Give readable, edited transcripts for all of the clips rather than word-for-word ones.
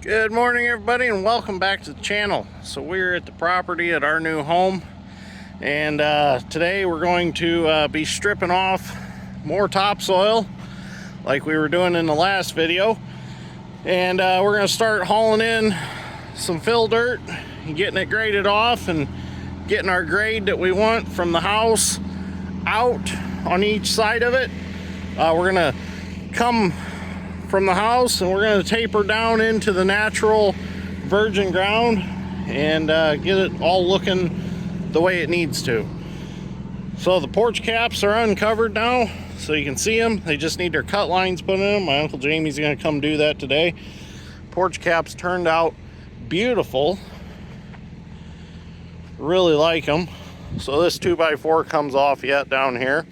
Good morning, everybody, and welcome back to the channel. So we're at the property at our new home, and today we're going to be stripping off more topsoil like we were doing in the last video, and we're going to start hauling in some fill dirt and getting it graded off and getting our grade that we want from the house out on each side of it. We're going to come from the house and we're going to taper down into the natural virgin ground and get it all looking the way it needs to. So the porch caps are uncovered now, so you can see them. They just need their cut lines put in them. My Uncle Jamie's going to come do that today. Porch caps turned out beautiful. Really like them. So this 2x4 comes off yet down here,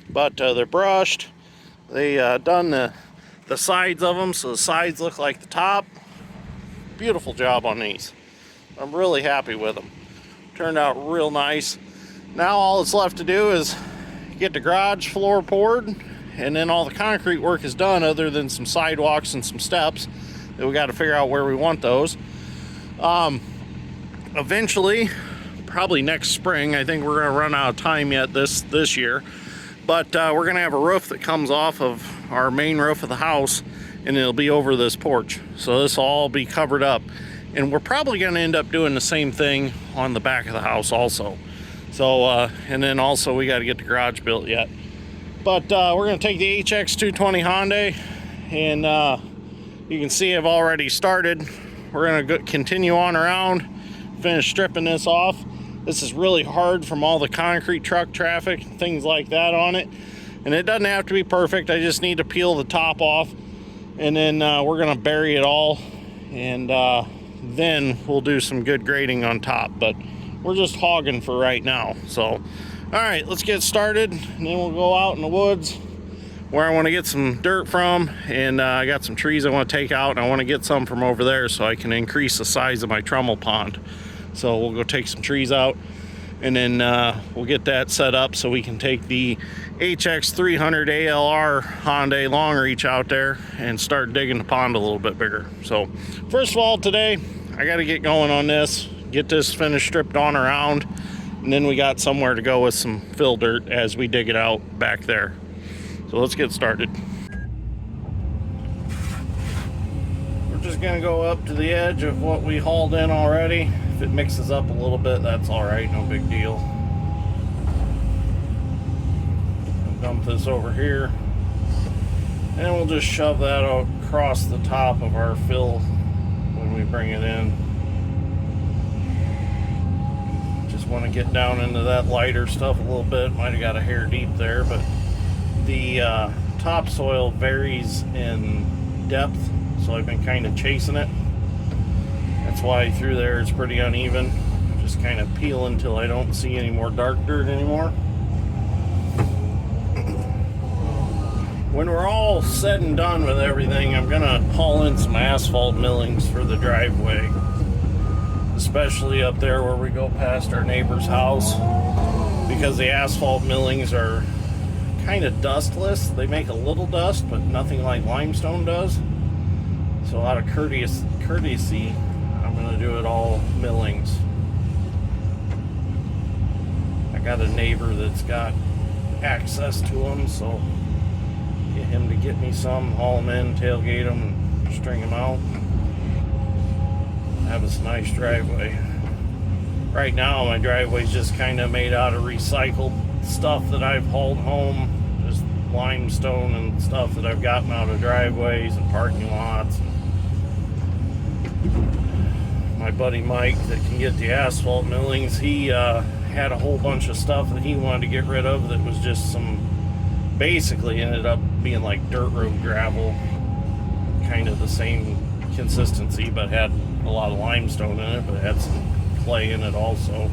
but they're brushed. They done the sides of them, so the sides look like the top. Beautiful job on these. I'm really happy with them. Turned out real nice. Now all that's left to do is get the garage floor poured, and then all the concrete work is done other than some sidewalks and some steps that we got to figure out where we want those. Eventually, probably next spring, I think we're going to run out of time yet this year, but we're going to have a roof that comes off of our main roof of the house, and it'll be over this porch. So this will all be covered up, and we're probably going to end up doing the same thing on the back of the house also. So and then also we got to get the garage built yet, but we're going to take the HX220 Hyundai, and you can see I've already started. We're going to continue on around, finish stripping this off. This is really hard from all the concrete truck traffic, things like that on it. And it doesn't have to be perfect. I just need to peel the top off, and then we're gonna bury it all, and then we'll do some good grading on top. But we're just hogging for right now. So, all right, let's get started, and then we'll go out in the woods where I want to get some dirt from, and I got some trees I want to take out, and I want to get some from over there so I can increase the size of my trommel pond. So we'll go take some trees out, and then we'll get that set up so we can take the HX220AL Hyundai long reach out there and start digging the pond a little bit bigger. So first of all, today I got to get going on this, get this finished stripped on around, and then we got somewhere to go with some fill dirt as we dig it out back there. So let's get started. We're just gonna go up to the edge of what we hauled in already. If it mixes up a little bit, that's all right, no big deal. Dump this over here, and we'll just shove that across the top of our fill when we bring it in. Just want to get down into that lighter stuff a little bit. Might have got a hair deep there, but the topsoil varies in depth, so I've been kind of chasing it. That's why through there it's pretty uneven. Just kind of peel until I don't see any more dark dirt anymore. When we're all said and done with everything, I'm gonna haul in some asphalt millings for the driveway, especially up there where we go past our neighbor's house, because the asphalt millings are kind of dustless. They make a little dust, but nothing like limestone does. So out of courtesy, I'm gonna do it all millings. I got a neighbor that's got access to them, so get him to get me some, haul them in, tailgate them, and string them out. Have this nice driveway. Right now my driveway's just kind of made out of recycled stuff that I've hauled home, just limestone and stuff that I've gotten out of driveways and parking lots. My buddy Mike that can get the asphalt millings, he had a whole bunch of stuff that he wanted to get rid of that was just basically ended up being like dirt road gravel, kind of the same consistency, but had a lot of limestone in it, but it had some clay in it also.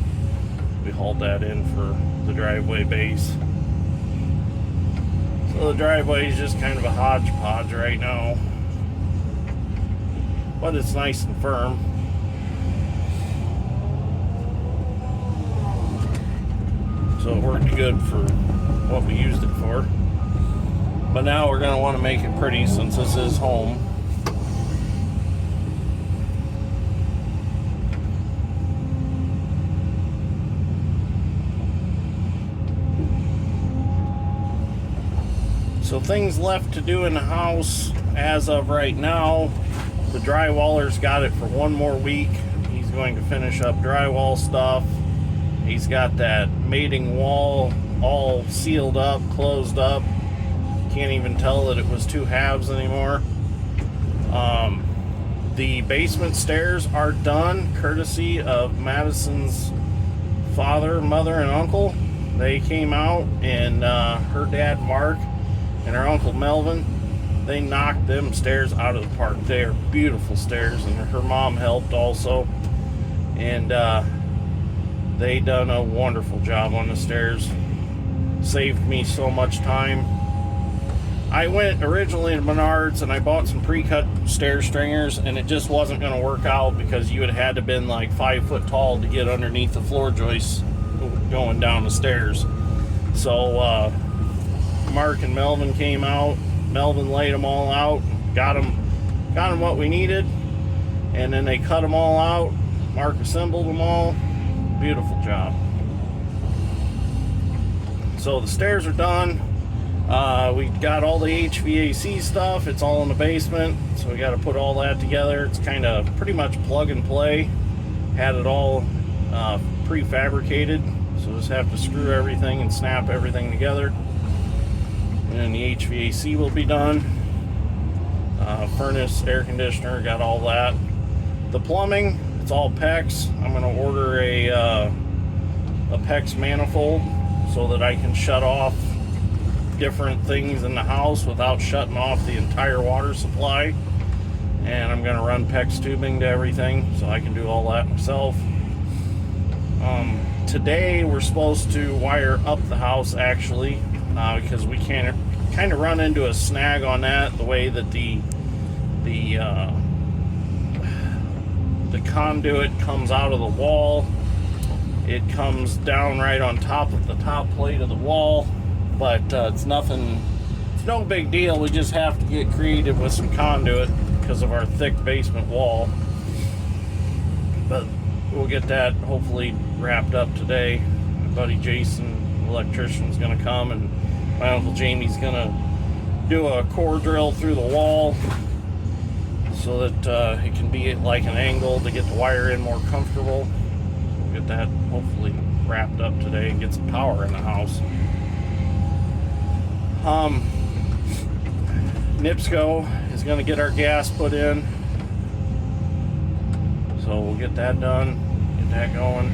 We hauled that in for the driveway base. So the driveway is just kind of a hodgepodge right now, but it's nice and firm. So it worked good for what we used it for. But now we're going to want to make it pretty since this is home. So things left to do in the house as of right now, the drywaller's got it for one more week. He's going to finish up drywall stuff. He's got that mating wall all sealed up, closed up. Can't even tell that it was two halves anymore. The basement stairs are done, courtesy of Madison's father, mother, and uncle. They came out, and her dad Mark and her uncle Melvin, they knocked them stairs out of the park. They are beautiful stairs, and her mom helped also. And they done a wonderful job on the stairs. Saved me so much time. I went originally to Menards and I bought some pre-cut stair stringers, and it just wasn't going to work out because you would have had to been like 5 foot tall to get underneath the floor joists going down the stairs. So Mark and Melvin came out. Melvin laid them all out, got them what we needed, and then they cut them all out. Mark assembled them all. Beautiful job. So the stairs are done. We got all the HVAC stuff. It's all in the basement, so we got to put all that together. It's kind of pretty much plug and play. Had it all prefabricated, so just have to screw everything and snap everything together. And then the HVAC will be done. Furnace, air conditioner, got all that. The plumbing, it's all PEX. I'm going to order a PEX manifold so that I can shut off different things in the house without shutting off the entire water supply. And I'm going to run PEX tubing to everything so I can do all that myself. Today we're supposed to wire up the house actually, because we can't kind of run into a snag on that, the way that the conduit comes out of the wall. It comes down right on top of the top plate of the wall, but it's nothing, it's no big deal. We just have to get creative with some conduit because of our thick basement wall. But we'll get that hopefully wrapped up today. My buddy Jason, the electrician, is going to come, and my Uncle Jamie's going to do a core drill through the wall so that it can be at like an angle to get the wire in more comfortable. We'll get that hopefully wrapped up today and get some power in the house. NIPSCO is going to get our gas put in, so we'll get that done, get that going.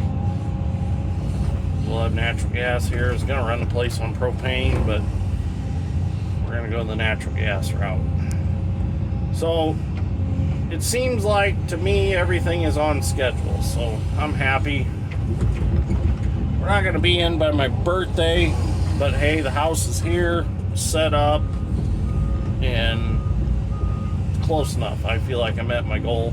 We'll have natural gas here. It's going to run the place on propane, but we're going to go the natural gas route. So it seems like to me everything is on schedule, so I'm happy. We're not going to be in by my birthday, but hey, the house is here, set up, and close enough. I feel like I met my goal.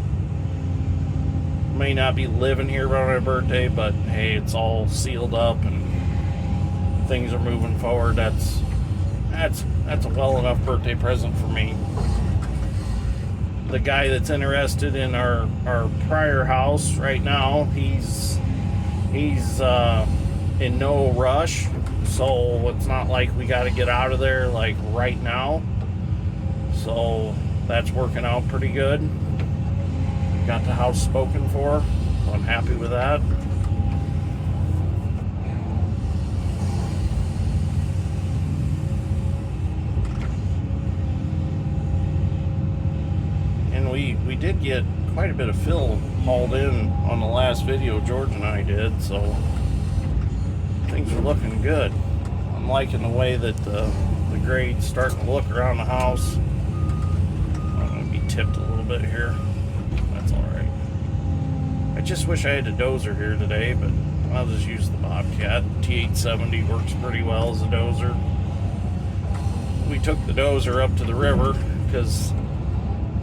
May not be living here by my birthday, but hey, it's all sealed up and things are moving forward. That's a well enough birthday present for me. The guy that's interested in our prior house right now, he's in no rush, so it's not like we got to get out of there like right now. So that's working out pretty good. Got the house spoken for, so I'm happy with that. And we did get quite a bit of fill hauled in on the last video George and I did, so things are looking good. I'm liking the way that the grade's starting to look around the house. I'm going to be tipped a little bit here. That's alright. I just wish I had a dozer here today, but I'll just use the Bobcat. T870 works pretty well as a dozer. We took the dozer up to the river because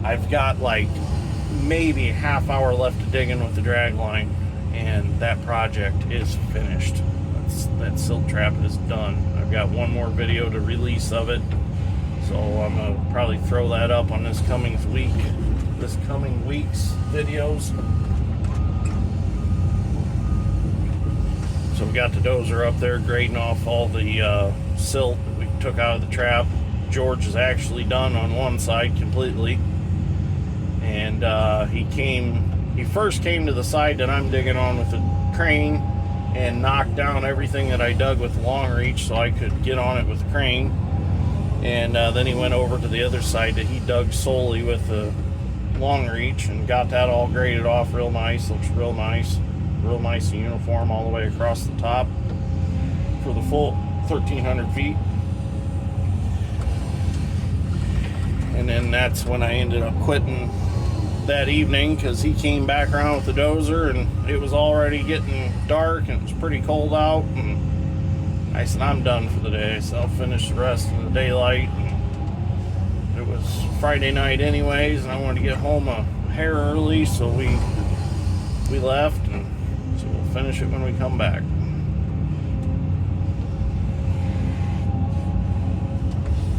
I've got like maybe a half hour left of digging with the drag line, and that project is finished. That silt trap is done. I've got one more video to release of it, so I'm gonna probably throw that up on this coming week's videos. So we got the dozer up there grading off all the silt that we took out of the trap. George is actually done on one side completely. And he first came to the side that I'm digging on with the crane and knocked down everything that I dug with the long reach so I could get on it with the crane. And then he went over to the other side that he dug solely with the long reach and got that all graded off real nice. Looks real nice and uniform all the way across the top for the full 1,300 feet. And then that's when I ended up quitting that evening, because he came back around with the dozer and it was already getting dark and it was pretty cold out, and I said, I'm done for the day, so I'll finish the rest in the daylight. And it was Friday night anyways, and I wanted to get home a hair early, so we left, and so we'll finish it when we come back.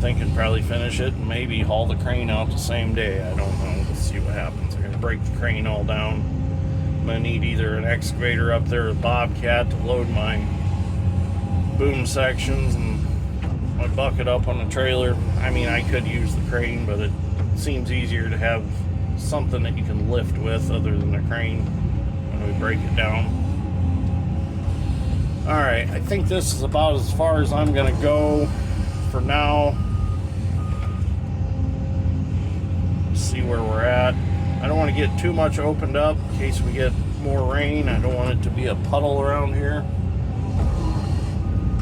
Thinking probably finish it and maybe haul the crane out the same day. I don't know. Let's see what happens. I'm gonna break the crane all down. I'm gonna need either an excavator up there or a bobcat to load my boom sections and my bucket up on the trailer. I mean, I could use the crane, but it seems easier to have something that you can lift with other than the crane when we break it down. Alright, I think this is about as far as I'm gonna go for now. See where we're at. I don't want to get too much opened up in case we get more rain. I don't want it to be a puddle around here.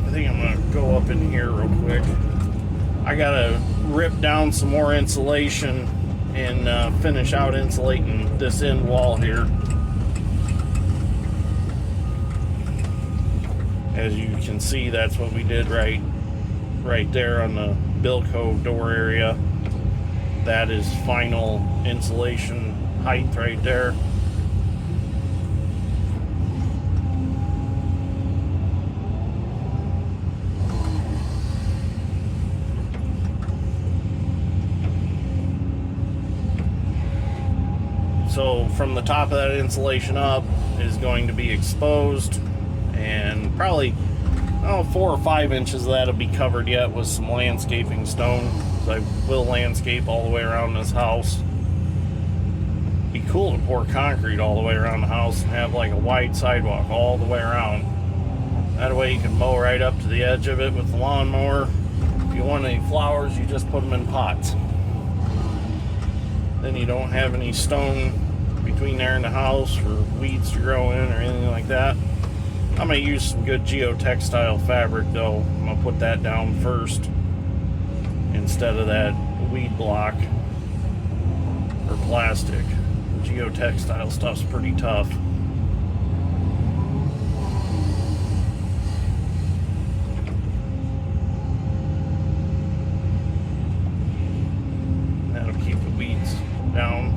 I think I'm going to go up in here real quick. I got to rip down some more insulation and finish out insulating this end wall here. As you can see, that's what we did right there on the Bilco door area. That is final insulation height right there. So from the top of that insulation up is going to be exposed, and probably 4 or 5 inches of that will be covered yet with some landscaping stone. I will landscape all the way around this house. Be cool to pour concrete all the way around the house and have like a wide sidewalk all the way around. That way you can mow right up to the edge of it with the lawnmower. If you want any flowers, you just put them in pots. Then you don't have any stone between there and the house for weeds to grow in or anything like that. I'm going to use some good geotextile fabric though. I'm going to put that down first instead of that weed block or plastic. Geotextile stuff's pretty tough. That'll keep the weeds down.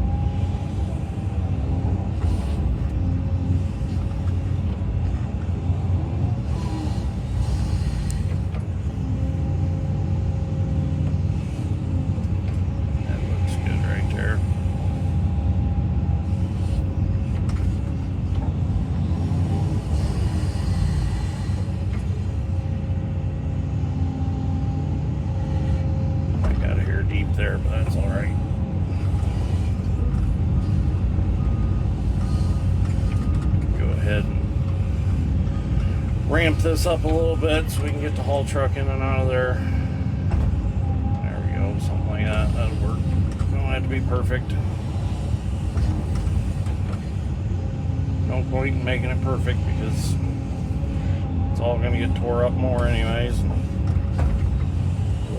There, but that's all right. Go ahead and ramp this up a little bit so we can get the haul truck in and out of there. There we go, something like that. That'll work. Don't have to be perfect. No point in making it perfect because it's all going to get tore up more anyways.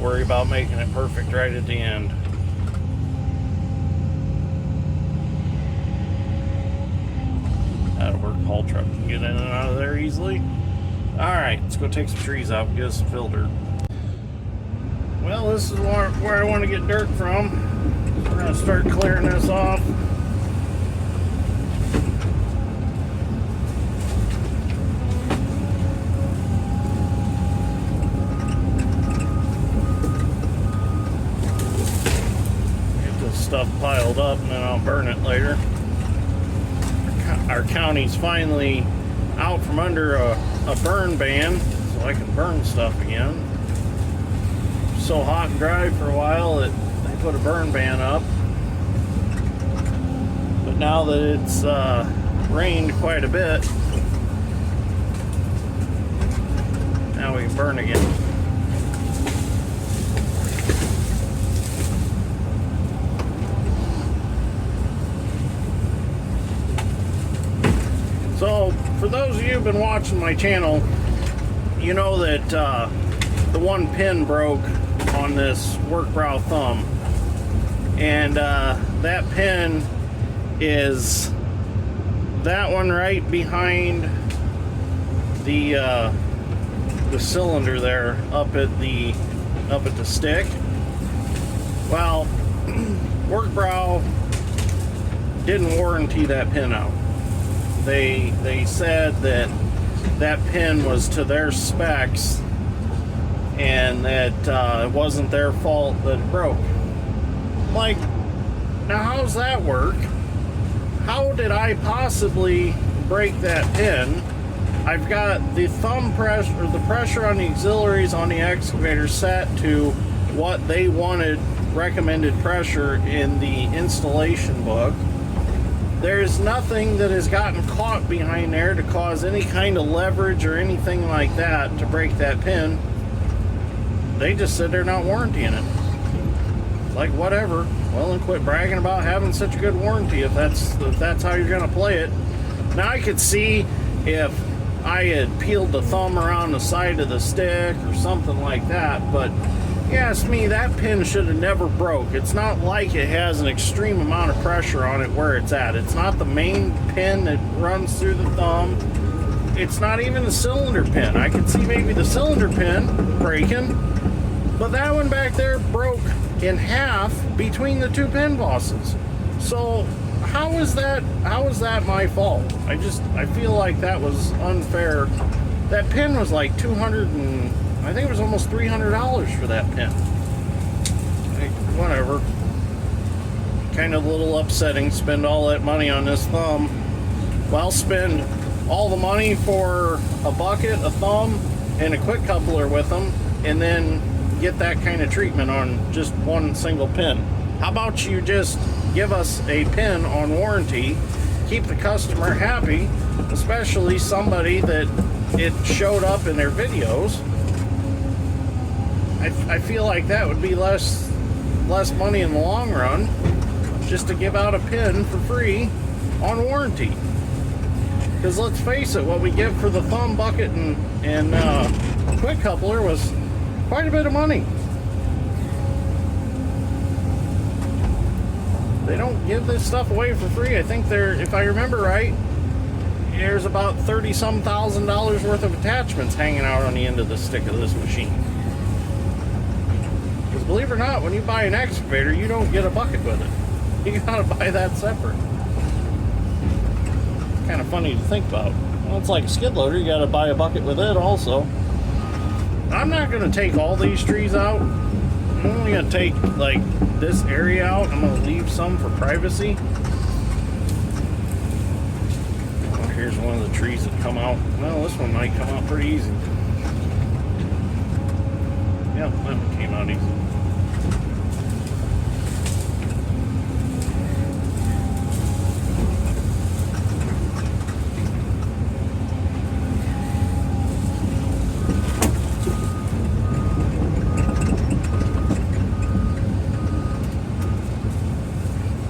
Worry about making it perfect right at the end. That'll work. Haul truck can get in and out of there easily. Alright, let's go take some trees out and get us some filter. Well, this is where I want to get dirt from. We're going to start clearing this off. Stuff piled up and then I'll burn it later. Our county's finally out from under a burn ban, so I can burn stuff again. so hot and dry for a while that they put a burn ban up. But now that it's rained quite a bit, now we can burn again. So, for those of you who've been watching my channel, you know that the one pin broke on this work brow thumb. And that pin is that one right behind the cylinder there up at the stick. Well, work brow didn't warranty that pin out. They said that pin was to their specs and that it wasn't their fault that it broke. Like, now how's that work? How did I possibly break that pin? I've got the thumb pressure, or the pressure on the auxiliaries on the excavator set to what they wanted recommended pressure in the installation book. There's nothing that has gotten caught behind there to cause any kind of leverage or anything like that to break that pin. They just said they're not warrantying it. Like, whatever. Well, then quit bragging about having such a good warranty if that's how you're gonna play it. Now, I could see if I had peeled the thumb around the side of the stick or something like that, but you ask me, that pin should have never broke. It's not like it has an extreme amount of pressure on it where it's at. It's not the main pin that runs through the thumb. It's not even the cylinder pin. I could see maybe the cylinder pin breaking, but that one back there broke in half between the two pin bosses. So how is that my fault? I feel like that was unfair. That pin was like I think it was almost $300 for that pin. Like, whatever. Kind of a little upsetting, spend all that money on this thumb. Well, spend all the money for a bucket, a thumb, and a quick coupler with them, and then get that kind of treatment on just one single pin. How about you just give us a pin on warranty, keep the customer happy, especially somebody that it showed up in their videos. I feel like that would be less money in the long run, just to give out a pin for free on warranty. Because let's face it, what we give for the thumb, bucket, and quick coupler was quite a bit of money. They don't give this stuff away for free. I think if I remember right, there's about $30-some thousand worth of attachments hanging out on the end of the stick of this machine. Because believe it or not, when you buy an excavator, you don't get a bucket with it. You gotta buy that separate. Kind of funny to think about. Well, it's like a skid loader, you gotta buy a bucket with it also. I'm not gonna take all these trees out. I'm only gonna take like this area out. I'm gonna leave some for privacy. Oh, here's one of the trees that come out. Well, this one might come out pretty easy. Yep, that one came out easy.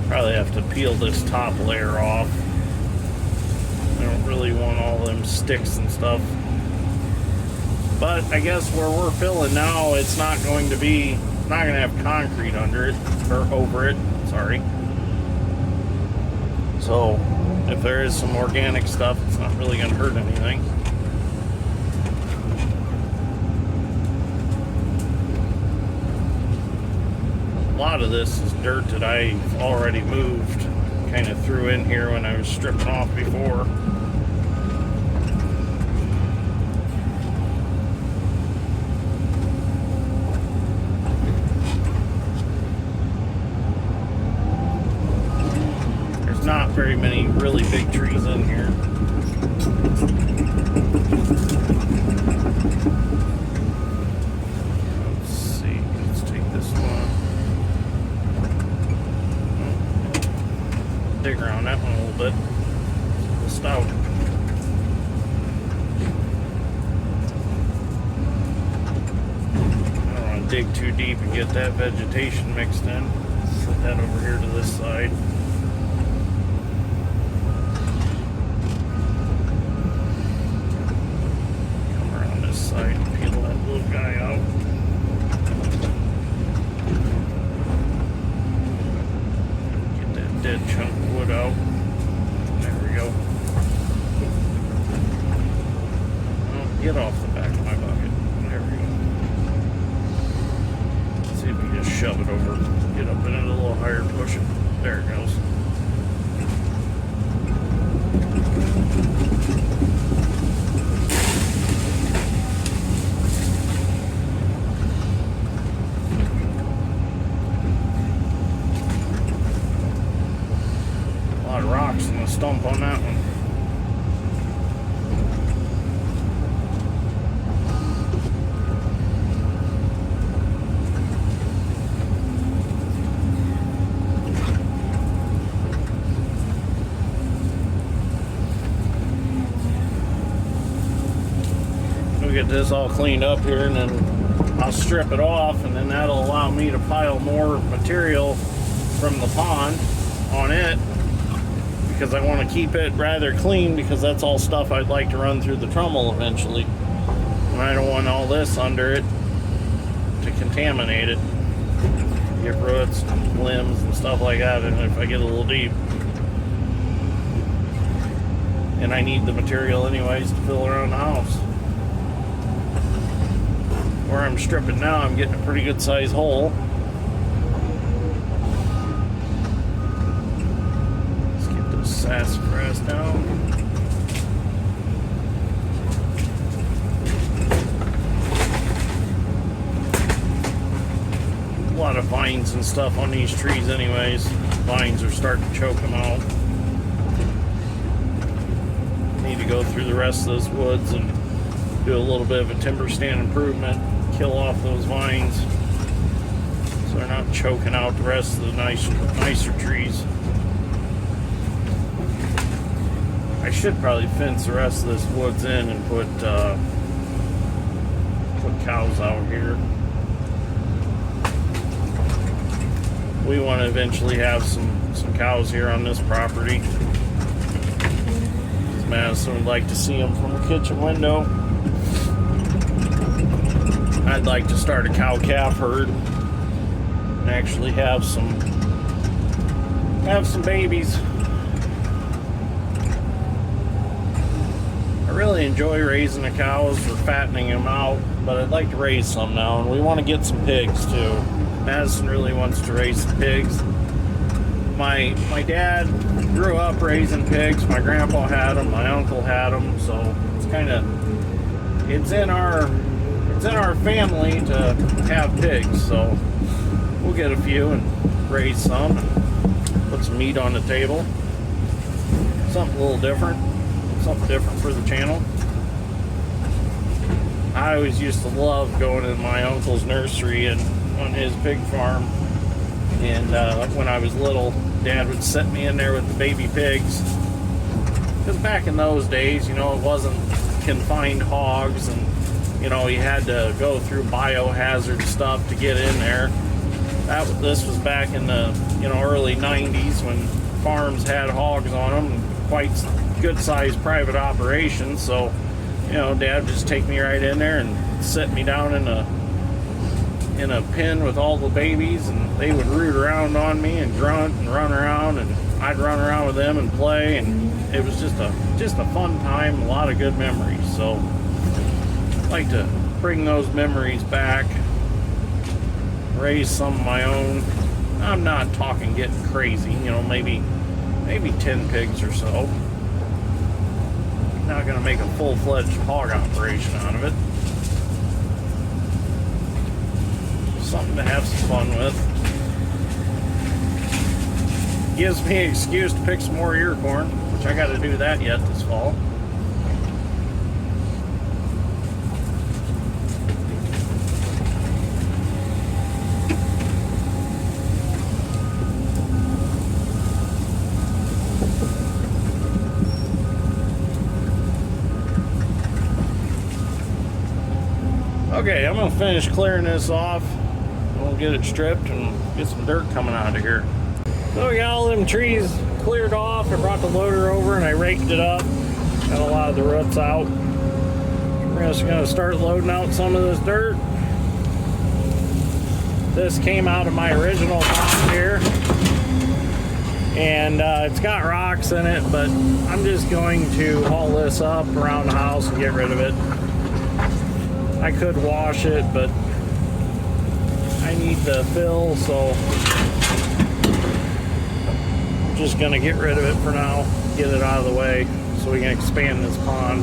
Probably have to peel this top layer off. I don't really want all them sticks and stuff. But I guess where we're filling now, it's not going to have concrete under it, or over it, sorry. So if there is some organic stuff, it's not really going to hurt anything. A lot of this is dirt that I've already moved, kind of threw in here when I was stripping off before. There's not very many really big trees in here. Let's see. dig around that one a little bit. The stout. I don't want to dig too deep and get that vegetation mixed in. Set that over here to this side. Come around this side and peel that little guy out. Dead chunk of wood out. There we go. Oh, get off the back of my bucket. There we go. Let's see if we can just shove it over. Get up in it a little higher, push it. There it goes. Rocks and a stump on that one. We'll get this all cleaned up here and then I'll strip it off, and then that'll allow me to pile more material from the pond on it, because I want to keep it rather clean, because that's all stuff I'd like to run through the trommel eventually. And I don't want all this under it to contaminate it. Get roots and limbs and stuff like that, and if I get a little deep. And I need the material anyways to fill around the house. Where I'm stripping now, I'm getting a pretty good sized hole. Sassafras down. A lot of vines and stuff on these trees anyways. Vines are starting to choke them out. Need to go through the rest of those woods and do a little bit of a timber stand improvement. Kill off those vines so they're not choking out the rest of the nicer trees. I should probably fence the rest of this woods in and put cows out here. We want to eventually have some cows here on this property. Madison would like to see them from a kitchen window. I'd like to start a cow-calf herd and actually have some babies. I really enjoy raising the cows or fattening them out, but I'd like to raise some now, and we want to get some pigs too. Madison really wants to raise some pigs. My dad grew up raising pigs. My grandpa had them, my uncle had them, so it's in our family to have pigs. So we'll get a few and raise some and put some meat on the table. Something a little different. Something different for the channel. I always used to love going in my uncle's nursery and on his pig farm, and when I was little, Dad would set me in there with the baby pigs, because back in those days, it wasn't confined hogs, and you had to go through biohazard stuff to get in there. This was back in the early 90s when farms had hogs on them, and quite good sized private operations. So Dad would just take me right in there and set me down in a pen with all the babies, and they would root around on me and grunt and run around, and I'd run around with them and play, and it was just a fun time, a lot of good memories. So I'd like to bring those memories back, raise some of my own. I'm not talking getting crazy, maybe 10 pigs or so. Not going to make a full-fledged hog operation out of it. Something to have some fun with. Gives me an excuse to pick some more ear corn, which I got to do that yet this fall. Okay, I'm gonna finish clearing this off. We'll get it stripped and get some dirt coming out of here. So we got all them trees cleared off. I brought the loader over and I raked it up. Got a lot of the roots out. We're just gonna start loading out some of this dirt. This came out of my original pond here. And it's got rocks in it, but I'm just going to haul this up around the house and get rid of it. I could wash it, but I need the fill, so I'm just gonna get rid of it for now, get it out of the way so we can expand this pond.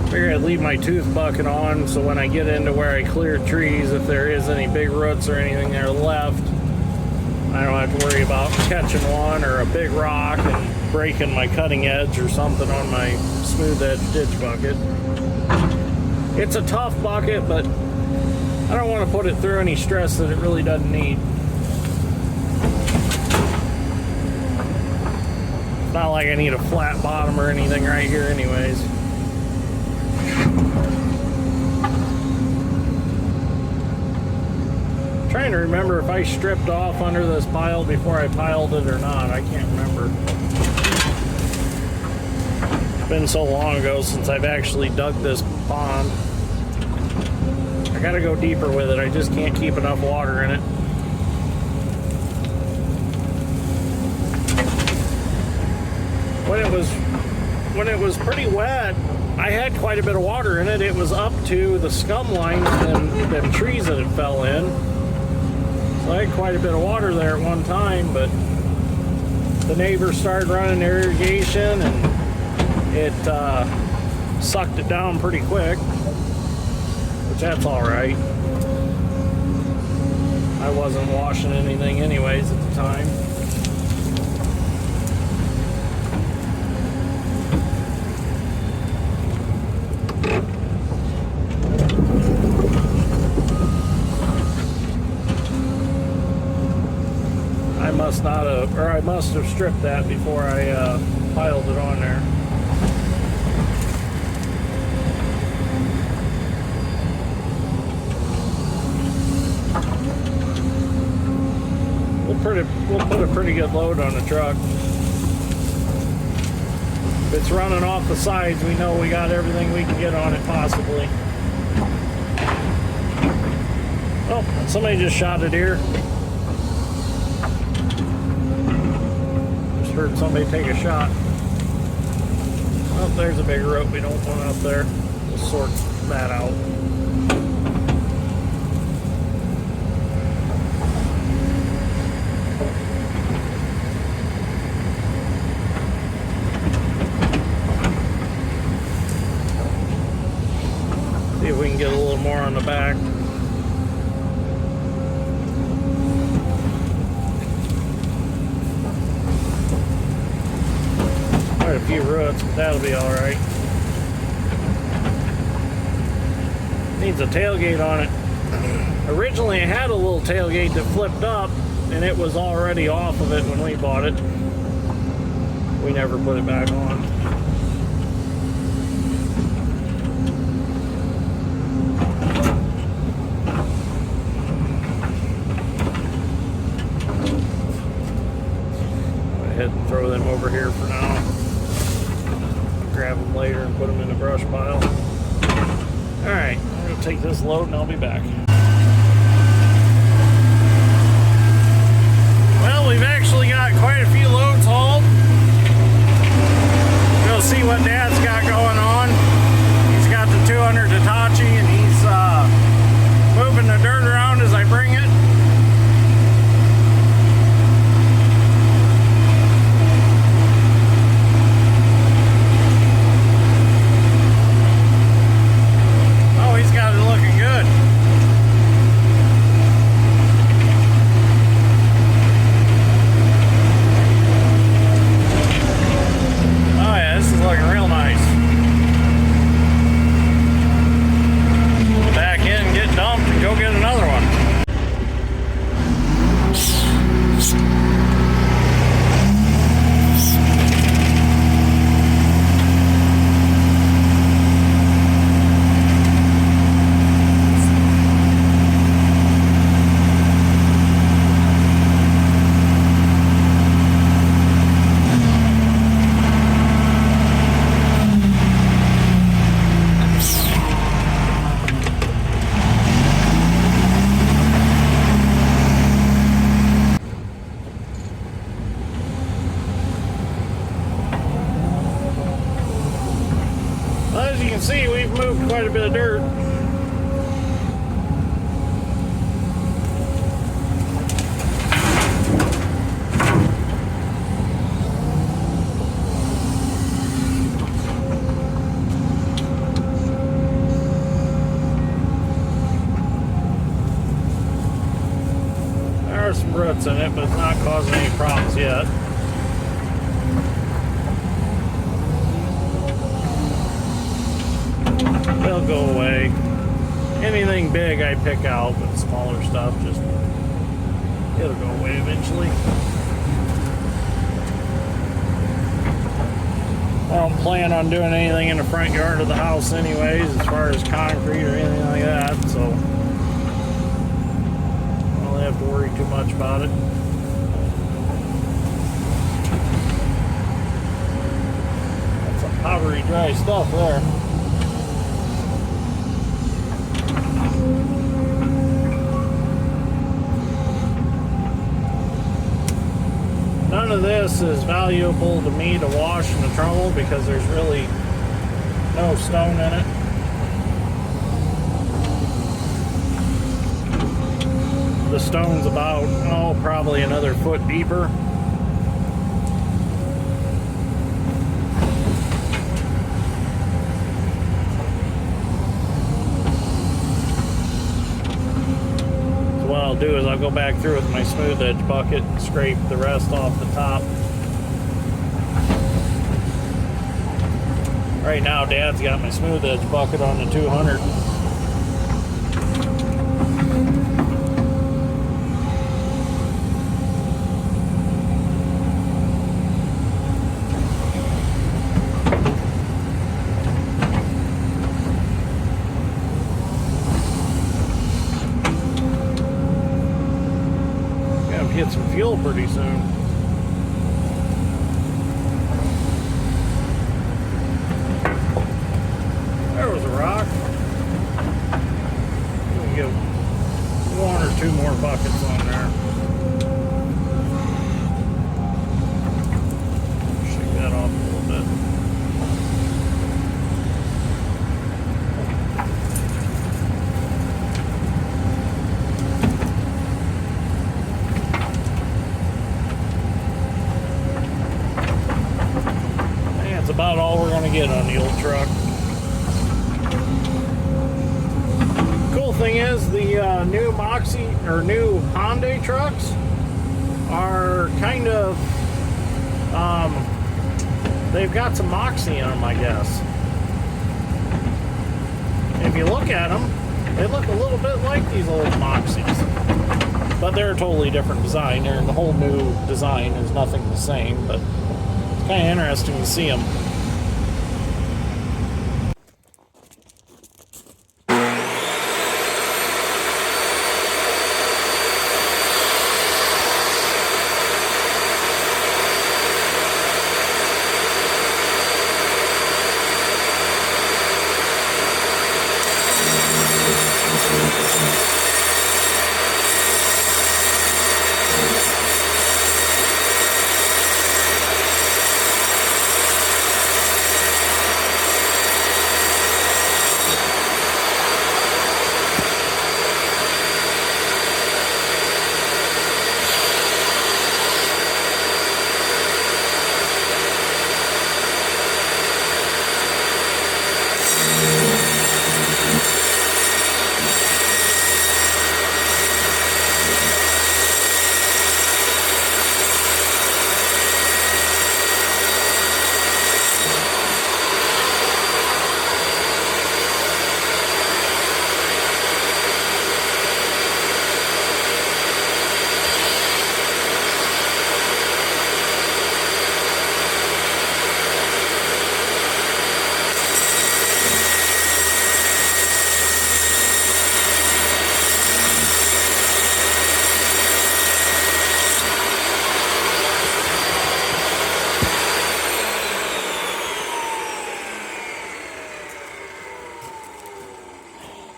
Figure I'd leave my tooth bucket on so when I get into where I clear trees, if there is any big roots or anything there left, I don't have to worry about catching one or a big rock and breaking my cutting edge or something on my smooth edge ditch bucket. It's a tough bucket, but I don't want to put it through any stress that it really doesn't need. It's not like I need a flat bottom or anything right here anyways. Trying to remember if I stripped off under this pile before I piled it or not. I can't remember. It's been so long ago since I've actually dug this pond. I gotta go deeper with it. I just can't keep enough water in it. When it was pretty wet, I had quite a bit of water in it. It was up to the scum lines and them trees that it fell in. So I had quite a bit of water there at one time, but the neighbors started running their irrigation and it sucked it down pretty quick, which that's all right. I wasn't washing anything anyways at the time. I must have stripped that before I piled it on there. We'll put a pretty good load on the truck. If it's running off the sides, we know we got everything we can get on it possibly. Oh, somebody just shot a deer. Heard somebody take a shot. Oh, there's a big rope we don't want up there. We'll sort that out. See if we can get a little more on the back. A few roots, but that'll be all right. Needs a tailgate on it. Originally, it had a little tailgate that flipped up, and it was already off of it when we bought it. We never put it back on. Go ahead and throw them over here for now. Grab them later and put them in the brush pile. Alright, I'm going to take this load and I'll be back. Well, we've actually got quite a few loads hauled. We'll see what Dad's got going on. He's got the 200 Hitachi and he's moving the dirt around as I bring it. can see, we've moved quite a bit of dirt. There are some roots in it, but it's not causing any problems yet. They'll go away. Anything big I pick out, but smaller stuff, just it'll go away eventually. I don't plan on doing anything in the front yard of the house anyways, as far as concrete or anything like that, so I don't have to worry too much about it. That's some powdery dry stuff there. None of this is valuable to me to wash in the trommel because there's really no stone in it. The stone's about, oh, probably another foot deeper. What I'll do is I'll go back through with my smooth edge bucket and scrape the rest off the top. Right now Dad's got my smooth edge bucket on the 200. Get some fuel pretty soon. There was a rock. We'll get one or two more buckets on there. Shake that off a little bit. About all we're going to get on the old truck. Cool thing is the new Moxie or new Hyundai trucks are kind of they've got some Moxie in them, I guess. If you look at them, they look a little bit like these old Moxies, but they're a totally different design. They're the whole new design is nothing the same, but it's kind of interesting to see them.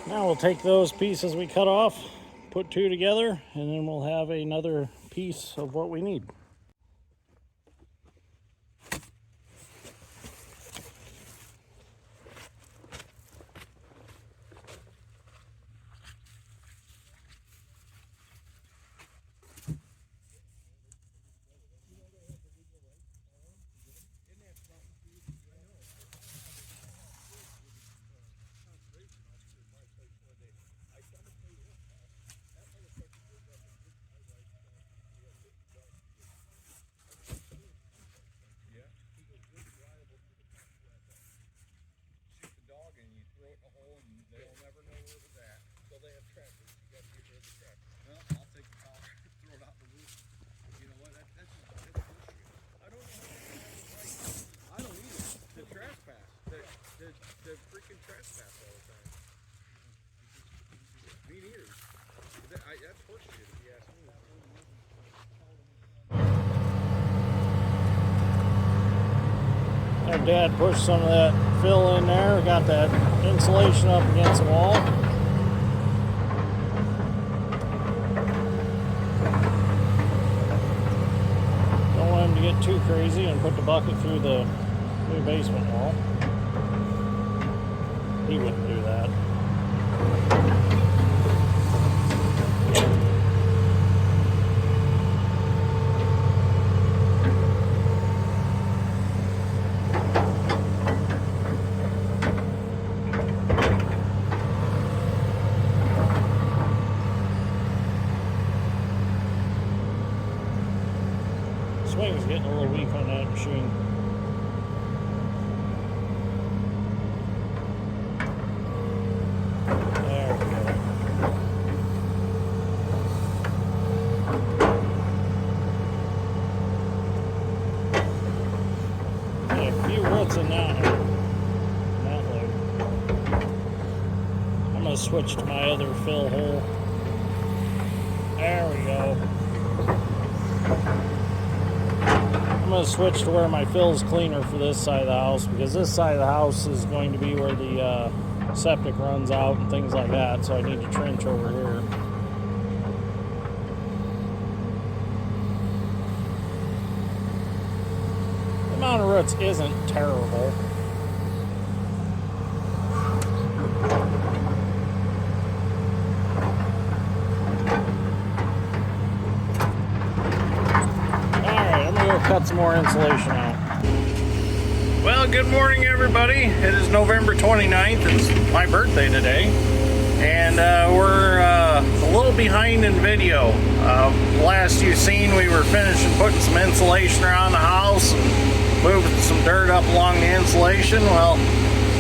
Now we'll take those pieces we cut off, put two together, and then we'll have another piece of what we need. Dad pushed some of that fill in there. We got that insulation up against the wall. Don't want him to get too crazy and put the bucket through the new basement wall. He wouldn't do that. Swing's getting a little weak on that machine. There we go. Yeah, a few roots in that load. I'm going to switch to my other fill hole. There we go. I'm going to switch to where my fill is cleaner for this side of the house, because this side of the house is going to be where the septic runs out and things like that, so I need to trench over here. The amount of roots isn't terrible. Cut some more insulation out. Well, good morning everybody. It is November 29th. It's my birthday today. And we're a little behind in video. Last you've seen, we were finishing putting some insulation around the house and moving some dirt up along the insulation. Well,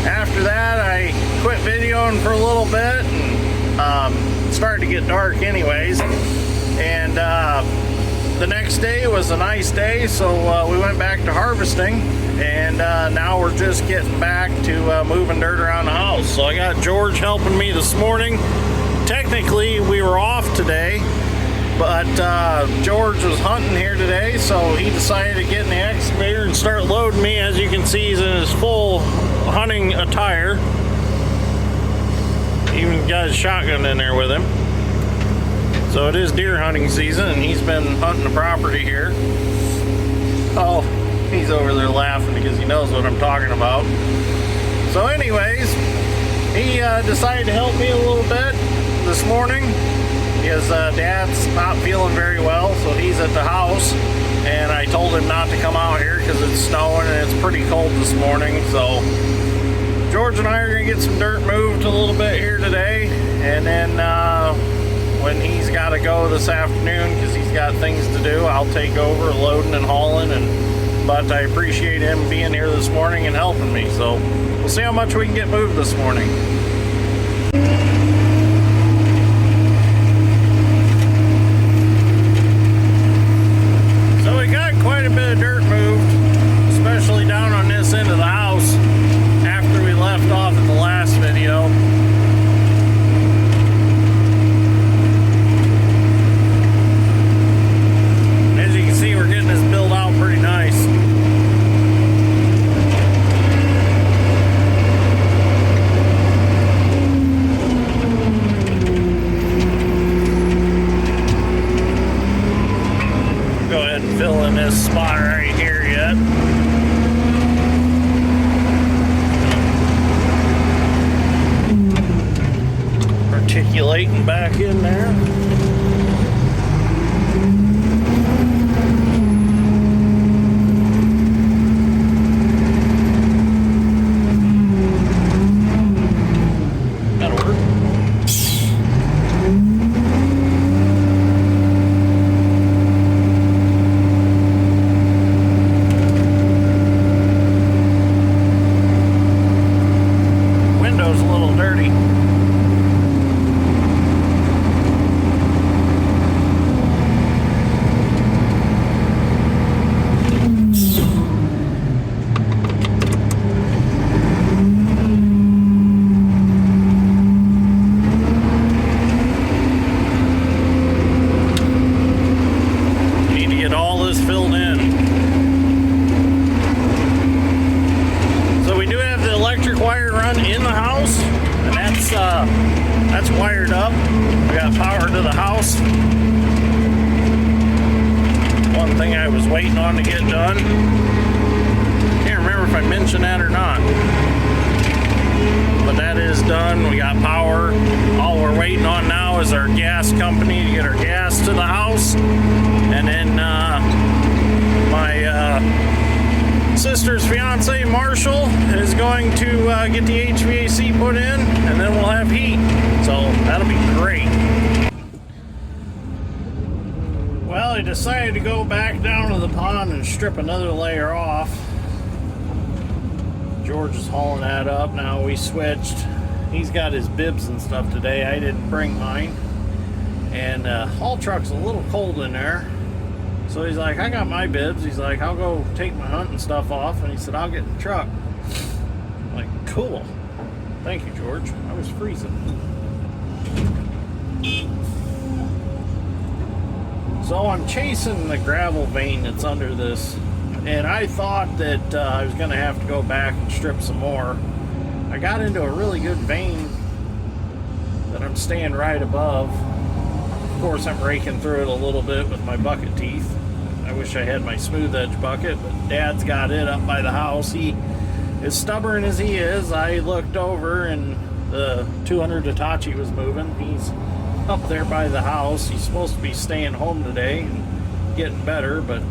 after that I quit videoing for a little bit, and it started to get dark anyways. And the next day was a nice day, so we went back to harvesting, and now we're just getting back to moving dirt around the house. So I got George helping me this morning. Technically we were off today, but George was hunting here today, so he decided to get in the excavator and start loading me. As you can see, he's in his full hunting attire. Even got his shotgun in there with him. So it is deer hunting season, and he's been hunting the property here. Oh, he's over there laughing because he knows what I'm talking about. So anyways, he decided to help me a little bit this morning. His dad's not feeling very well, so he's at the house. And I told him not to come out here because it's snowing and it's pretty cold this morning. So George and I are going to get some dirt moved a little bit here today. And then when he's got to go this afternoon because he's got things to do, I'll take over loading and hauling. But I appreciate him being here this morning and helping me. So we'll see how much we can get moved this morning. So we got quite a bit of dirt moved, especially down on this end of the house after we left off in the last video. Fill in this spot right here yet. Articulating back in there. done in the house, and that's wired up. We got power to the house. One thing I was waiting on to get done. Can't remember if I mentioned that or not. But that is done. We got power. All we're waiting on now is our gas company to get our gas to the house. And then my sister's fiance, Marshall, is going to get the HVAC put in, and then we'll have heat. So that'll be great. Well, I decided to go back down to the pond and strip another layer off. George is hauling that up. Now we switched. He's got his bibs and stuff today. I didn't bring mine. And haul truck's a little cold in there. So he's like, I got my bibs. He's like, I'll go take my hunting stuff off. And he said, I'll get in the truck. I'm like, cool. Thank you, George. I was freezing. So I'm chasing the gravel vein that's under this. And I thought that I was going to have to go back and strip some more. I got into a really good vein that I'm staying right above. Of course, I'm raking through it a little bit with my bucket teeth. I wish I had my smooth edge bucket, but Dad's got it up by the house. He, as stubborn as he is, I looked over and the 200 Hitachi was moving. He's up there by the house. He's supposed to be staying home today and getting better, but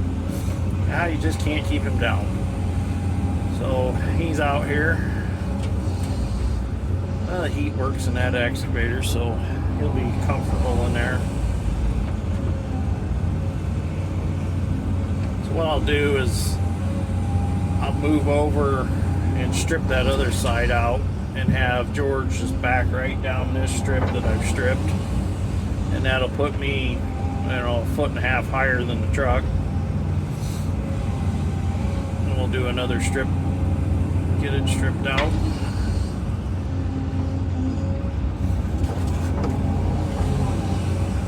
now you just can't keep him down. So he's out here. The heat works in that excavator, so he'll be comfortable in there. So what I'll do is I'll move over and strip that other side out and have George just back right down this strip that I've stripped. And that'll put me, a foot and a half higher than the truck. And we'll do another strip, get it stripped out.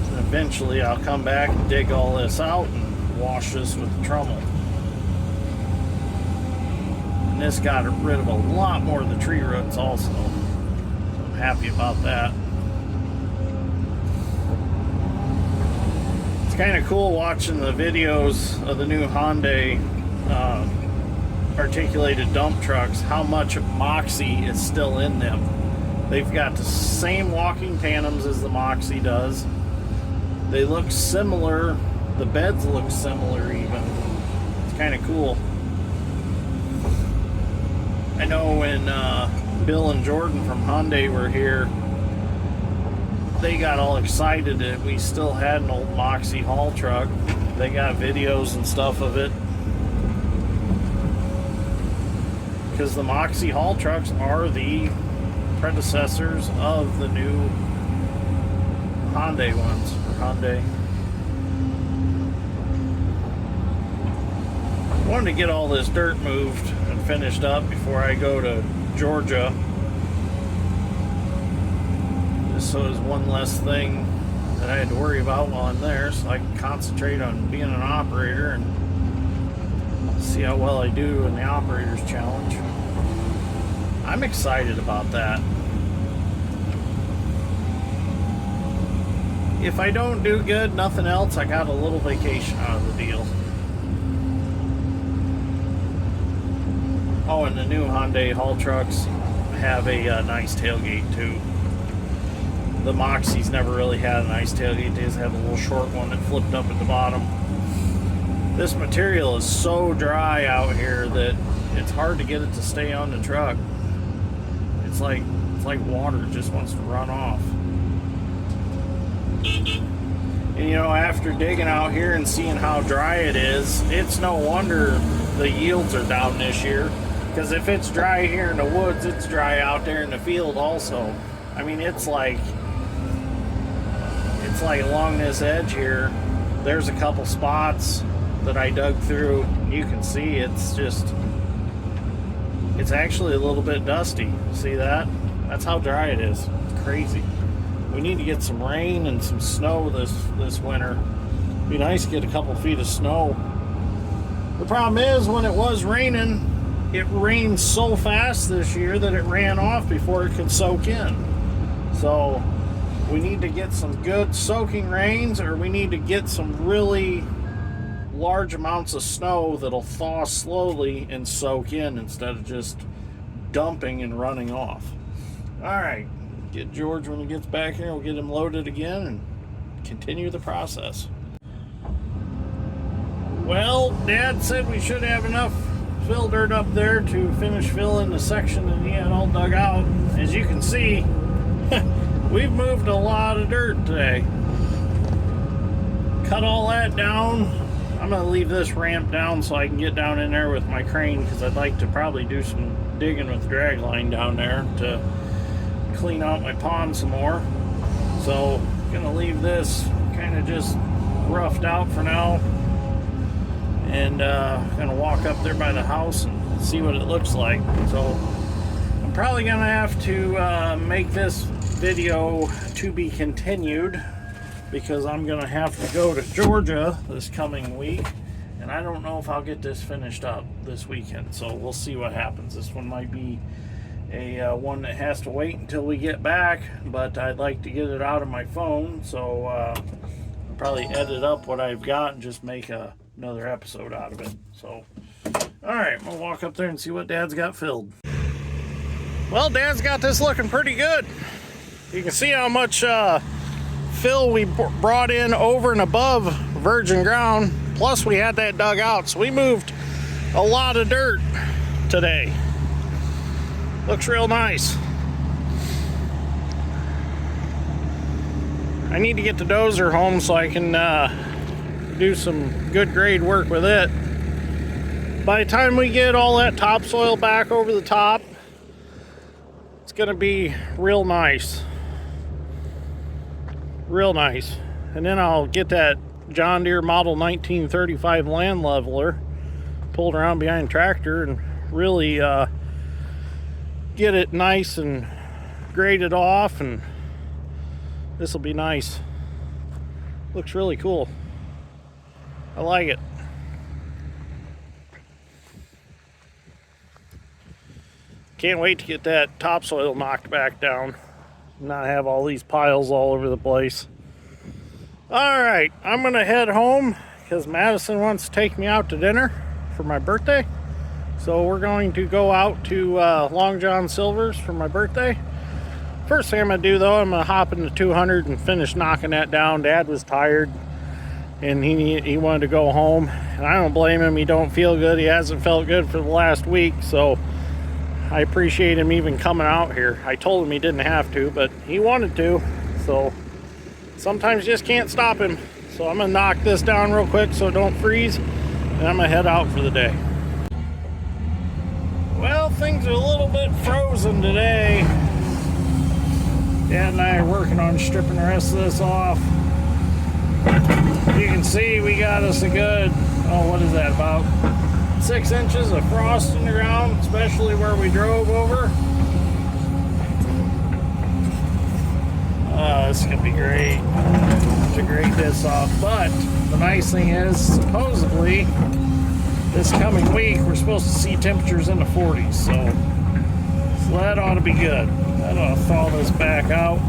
And eventually I'll come back and dig all this out and wash this with the trommel. And this got rid of a lot more of the tree roots also. So I'm happy about that. Kind of cool watching the videos of the new Hyundai articulated dump trucks, how much Moxie is still in them. They've got the same walking tandems as the Moxie does. They look similar. The beds look similar even. It's kind of cool. I know when Bill and Jordan from Hyundai were here, they got all excited that we still had an old Moxie haul truck. They got videos and stuff of it. Because the Moxie haul trucks are the predecessors of the new Hyundai ones. For Hyundai. I wanted to get all this dirt moved and finished up before I go to Georgia. So there's one less thing that I had to worry about while I'm there, so I can concentrate on being an operator and see how well I do in the operator's challenge. I'm excited about that. If I don't do good, nothing else, I got a little vacation out of the deal. Oh, and the new Hyundai haul trucks have a nice tailgate too. The Moxie's never really had a nice tailgate. They just have a little short one that flipped up at the bottom. This material is so dry out here that it's hard to get it to stay on the truck. It's like water, it just wants to run off. And after digging out here and seeing how dry it is, it's no wonder the yields are down this year. Because if it's dry here in the woods, it's dry out there in the field also. I mean, it's like along this edge here, there's a couple spots that I dug through. You can see it's actually a little bit dusty. See that? That's how dry it is. It's crazy. We need to get some rain and some snow this winter. It'd be nice to get a couple feet of snow. The problem is when it was raining, it rained so fast this year that it ran off before it could soak in. So we need to get some good soaking rains, or we need to get some really large amounts of snow that'll thaw slowly and soak in instead of just dumping and running off. Alright, get George when he gets back here. We'll get him loaded again and continue the process. Well, Dad said we should have enough fill dirt up there to finish filling the section that he had all dug out. As you can see, we've moved a lot of dirt today. Cut all that down. I'm going to leave this ramp down so I can get down in there with my crane, because I'd like to probably do some digging with drag line down there to clean out my pond some more. So I'm going to leave this kind of just roughed out for now, and going to walk up there by the house and see what it looks like. So I'm probably going to have to make this video to be continued, because I'm going to have to go to Georgia this coming week, and I don't know if I'll get this finished up this weekend, so we'll see what happens. This one might be a one that has to wait until we get back, but I'd like to get it out of my phone, so I'll probably edit up what I've got and just make another episode out of it. So, alright, I'm going to walk up there and see what Dad's got filled. Well, Dad's got this looking pretty good. You can see how much fill we brought in over and above virgin ground, plus we had that dug out, so we moved a lot of dirt today. Looks real nice. I need to get the dozer home so I can do some good grade work with it. By the time we get all that topsoil back over the top, it's gonna be real nice. Real nice. And then I'll get that John Deere Model 1935 land leveler pulled around behind the tractor and really get it nice and graded off, and this will be nice. Looks really cool. I like it. Can't wait to get that topsoil knocked back down, not have all these piles all over the place. Alright, I'm gonna head home because Madison wants to take me out to dinner for my birthday. So we're going to go out to Long John Silver's for my birthday. First thing I'm gonna do though, I'm gonna hop into 200 and finish knocking that down. Dad was tired and he wanted to go home, and I don't blame him. He don't feel good. He hasn't felt good for the last week, so I appreciate him even coming out here. I told him he didn't have to, but he wanted to, so sometimes you just can't stop him. So I'm gonna knock this down real quick so it don't freeze, and I'm gonna head out for the day. Well, things are a little bit frozen today. Dad and I are working on stripping the rest of this off. You can see we got us a good, what is that, about 6 inches of frost in the ground, especially where we drove over. This is gonna be great to grade this off. But the nice thing is, supposedly this coming week we're supposed to see temperatures in the 40s, so that ought to be good. That ought to thaw this back out,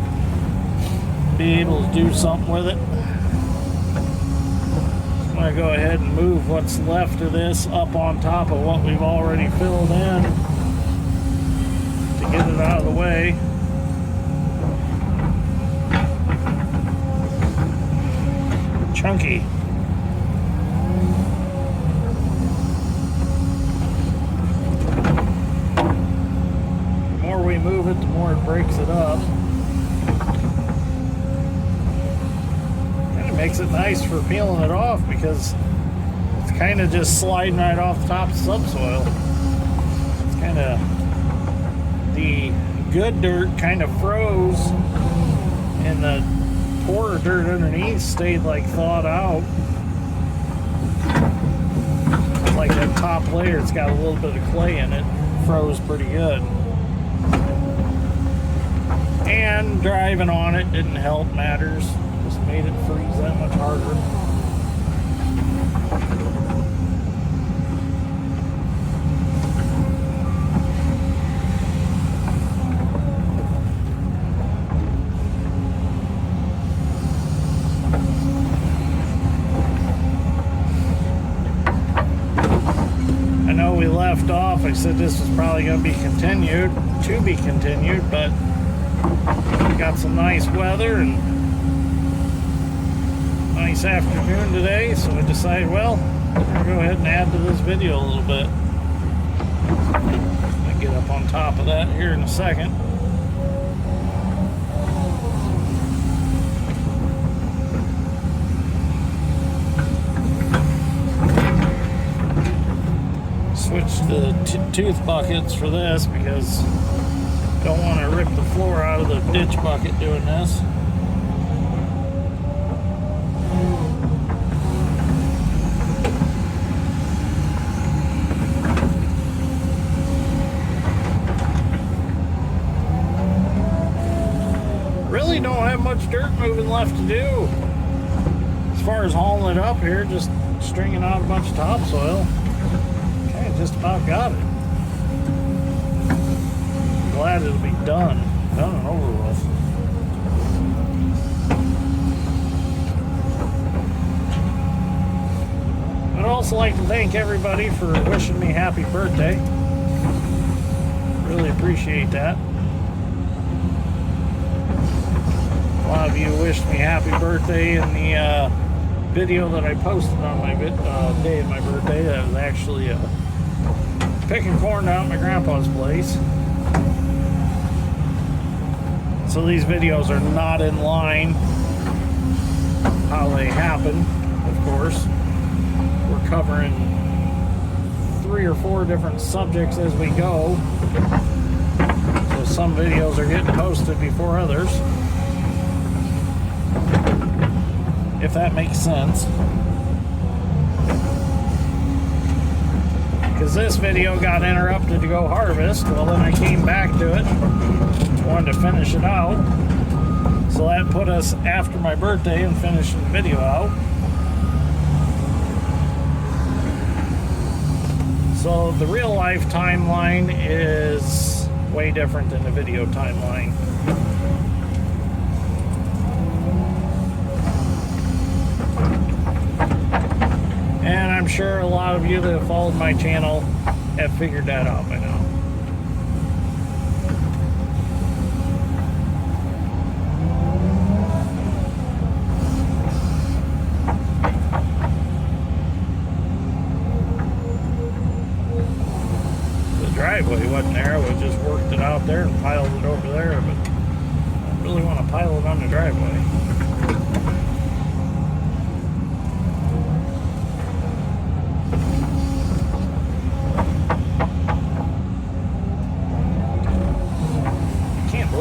be able to do something with it. I'm gonna go ahead and move what's left of this up on top of what we've already filled in to get it out of the way. Chunky. The more we move it, the more it breaks it up. Kind of makes it nice for peeling it off, because it's kind of just sliding right off the top of subsoil. It's kind of, the good dirt kind of froze, and the poorer dirt underneath stayed like thawed out. Like that top layer, it's got a little bit of clay in it, froze pretty good. And driving on it didn't help matters, just made it freeze that much harder. I said this was probably going to be continued, but we got some nice weather and nice afternoon today, so I decided, well, I'm going to go ahead and add to this video a little bit. I'll get up on top of that here in a second. Switch the tooth buckets for this because I don't want to rip the floor out of the ditch bucket doing this. Really don't have much dirt moving left to do. As far as hauling it up here, just stringing out a bunch of topsoil. Just about got it. Glad it'll be done and over with. I'd also like to thank everybody for wishing me happy birthday. Really appreciate that. A lot of you wished me happy birthday in the video that I posted on my day of my birthday. That was actually picking corn out at my grandpa's place. So these videos are not in line how they happen, of course. We're covering 3 or 4 different subjects as we go. So some videos are getting posted before others. If that makes sense. Because this video got interrupted to go harvest. Well, then I came back to it. Wanted to finish it out. So that put us after my birthday and finishing the video out. So the real life timeline is way different than the video timeline. And I'm sure a lot of you that have followed my channel have figured that out by now. The driveway wasn't there, we just worked it out there and piled it over there, but I really want to pile it on the driveway.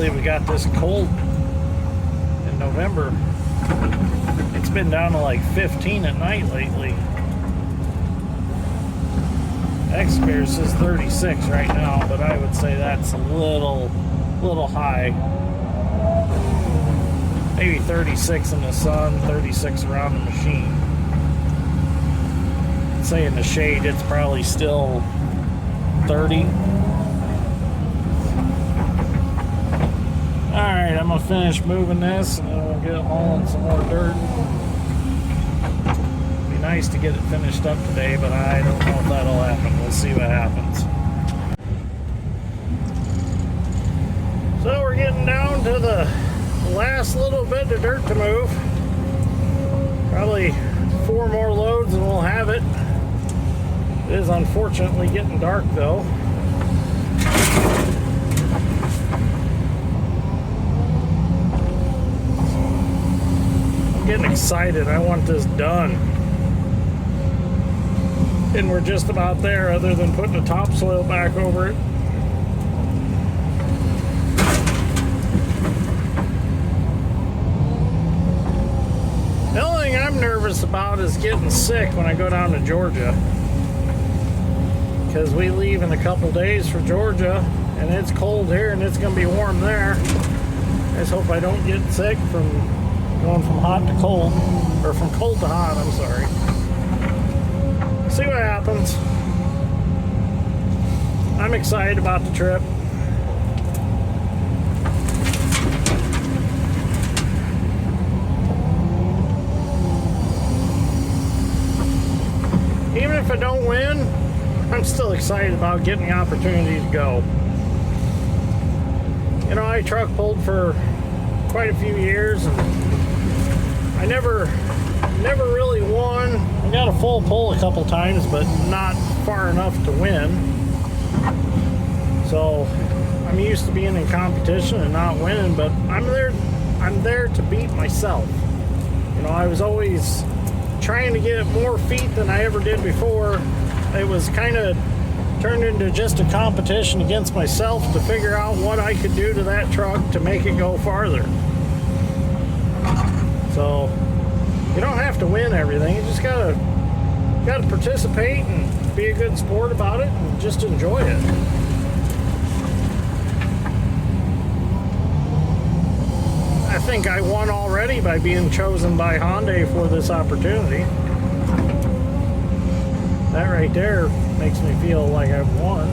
We got this cold in November. It's been down to like 15 at night lately. Excavator says 36 right now, but I would say that's a little high. Maybe 36 in the sun, 36 around the machine. I'd say in the shade it's probably still 30. Alright, I'm going to finish moving this and then we'll get hauling some more dirt. It'd be nice to get it finished up today, but I don't know if that'll happen. We'll see what happens. So we're getting down to the last little bit of dirt to move. Probably 4 more loads and we'll have it. It is unfortunately getting dark though. Getting excited. I want this done. And we're just about there other than putting the topsoil back over it. The only thing I'm nervous about is getting sick when I go down to Georgia. Because we leave in a couple days for Georgia and it's cold here and it's going to be warm there. I just hope I don't get sick from going from hot to cold, or from cold to hot, I'm sorry. See what happens. I'm excited about the trip. Even if I don't win, I'm still excited about getting the opportunity to go. You know, I truck pulled for quite a few years, and I never really won. I got a full pull a couple times, but not far enough to win. So I'm used to being in competition and not winning, but I'm there to beat myself. You know, I was always trying to get more feet than I ever did before. It was kind of turned into just a competition against myself to figure out what I could do to that truck to make it go farther. So you don't have to win everything. You just gotta participate and be a good sport about it and just enjoy it. I think I won already by being chosen by Hyundai for this opportunity. That right there makes me feel like I've won.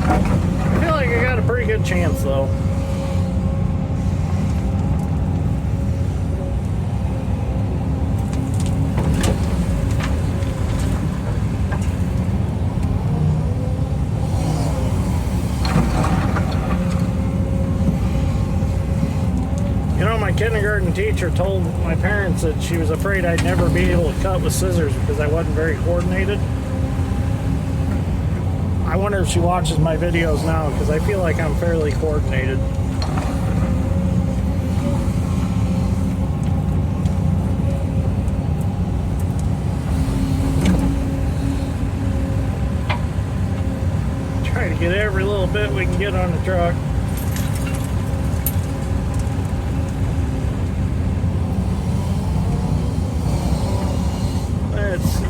I feel like I got a pretty good chance though. Kindergarten teacher told my parents that she was afraid I'd never be able to cut with scissors because I wasn't very coordinated. I wonder if she watches my videos now, because I feel like I'm fairly coordinated. Try to get every little bit we can get on the truck.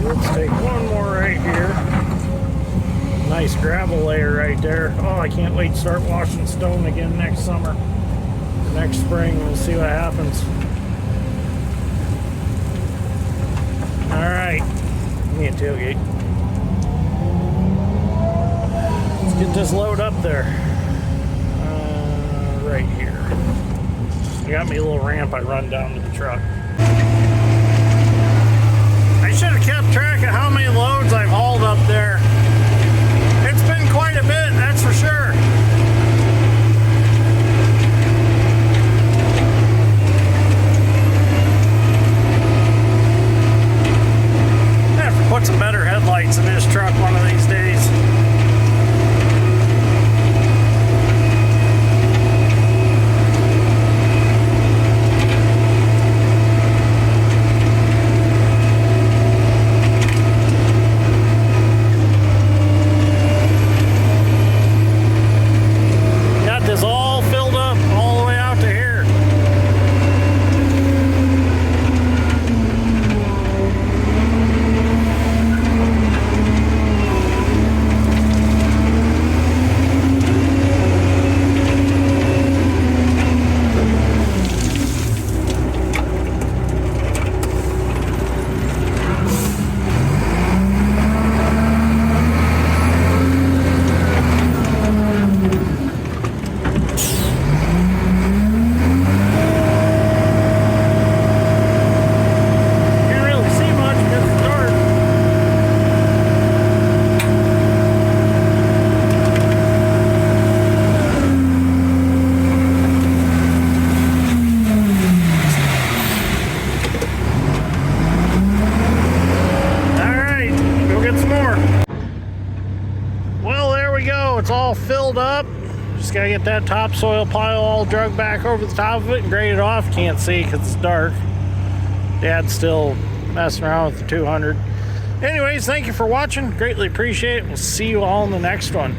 Let's take one more right here. Nice gravel layer right there. Oh, I can't wait to start washing stone again next summer. Next spring, we'll see what happens. Alright, give me a tailgate. Let's get this load up there. Right here. I got me a little ramp I run down to the truck. I should have kept track of how many loads I've hauled up there. It's been quite a bit, that's for sure. I have to put some better headlights in this truck one of these days. It's all filled up. Just gotta get that topsoil pile all drug back over the top of it and grade it off. Can't see because it's dark. Dad's still messing around with the 200. Anyways, thank you for watching. Greatly appreciate it. We'll see you all in the next one.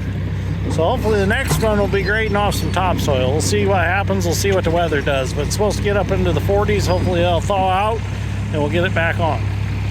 So hopefully the next one will be grading off some topsoil. We'll see what happens. We'll see what the weather does. But it's supposed to get up into the 40s. Hopefully it'll thaw out and we'll get it back on.